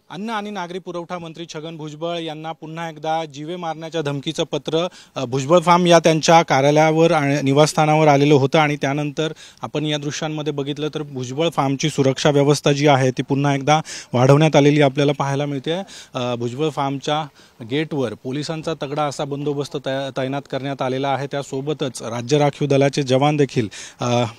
अन्न आणि नागरी पुरवठा मंत्री छगन भुजबळ यांना पुन्हा एकदा जीवे मारण्याच्या धमकीचं पत्र भुजबळ फार्म या त्यांच्या कार्यालयावर आणि निवासस्थानावर आलेलं होतं आणि त्यानंतर आपण या दृश्यांमध्ये बघितलं तर भुजबळ फार्मची सुरक्षा व्यवस्था जी आहे ती पुन्हा एकदा वाढवण्यात आलेली आपल्याला पाहायला मिळते। भुजबळ फार्मच्या गेटवर पोलिसांचा तगडा असा बंदोबस्त तैनात करण्यात आलेला आहे। त्यासोबतच राज्य राखीव दलाचे जवान देखील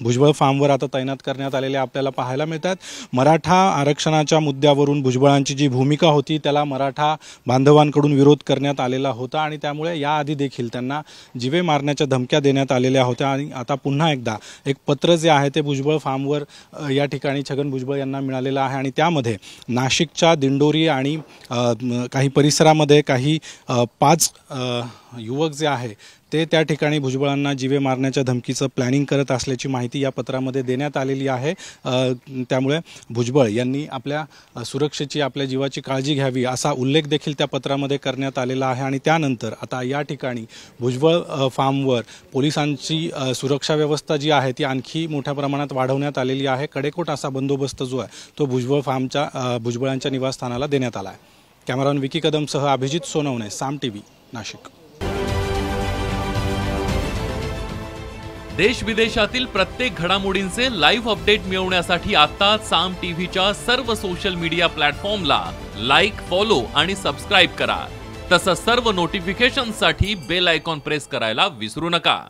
भुजबळ फार्मवर आता तैनात करण्यात आलेले आपल्याला पाहायला मिळतात। मराठा आरक्षणाच्या मुद्द्यावरून भुजबळांची जी भूमिका होती त्याला मराठा बांधवांकडून विरोध करण्यात आलेला होता आणि त्यामुळे याआधी देखील त्यांना जीवे मारण्याच्या धमक्या देण्यात आलेल्या होत्या आणि आता पुन्हा एकदा एक पत्र जे आहे ते भुजबळ फार्मवर या ठिकाणी छगन भुजबळ यांना मिळालेलं आहे आणि त्यामध्ये नाशिकच्या दिंडोरी आणि काही परिसरामध्ये काही 5 युवक जे आहे ते त्या ठिकाणी भुजबळांना जीवे मारण्याच्या धमकीचं प्लॅनिंग करत असल्याची माहिती या पत्रामध्ये देण्यात आलेली आहे। त्यामुळे भुजबळ यांनी आपल्या सुरक्षेची आपल्या जीवाची काळजी घ्यावी असा उल्लेख देखील त्या पत्रामध्ये करण्यात आलेला आहे आणि त्यानंतर आता या ठिकाणी भुजबळ फार्मवर पोलिसांची सुरक्षा व्यवस्था जी आहे ती आणखी मोठ्या प्रमाणात वाढवण्यात आलेली आहे। कडेकोट असा बंदोबस्त जो आहे तो भुजबळांच्या निवासस्थानाला देण्यात आला आहे। कॅमेरामॅन विकी कदमसह अभिजित सोनवणे, साम टीव्ही, नाशिक। देश विदेशातील प्रत्येक घडामोडींचे लाईव्ह अपडेट मिळवण्यासाठी आता साम टीव्हीच्या सर्व सोशल मीडिया प्लॅटफॉर्मला लाईक, फॉलो आणि सबस्क्राईब करा। तसंच सर्व नोटिफिकेशनसाठी बेल आयकॉन प्रेस करायला विसरू नका।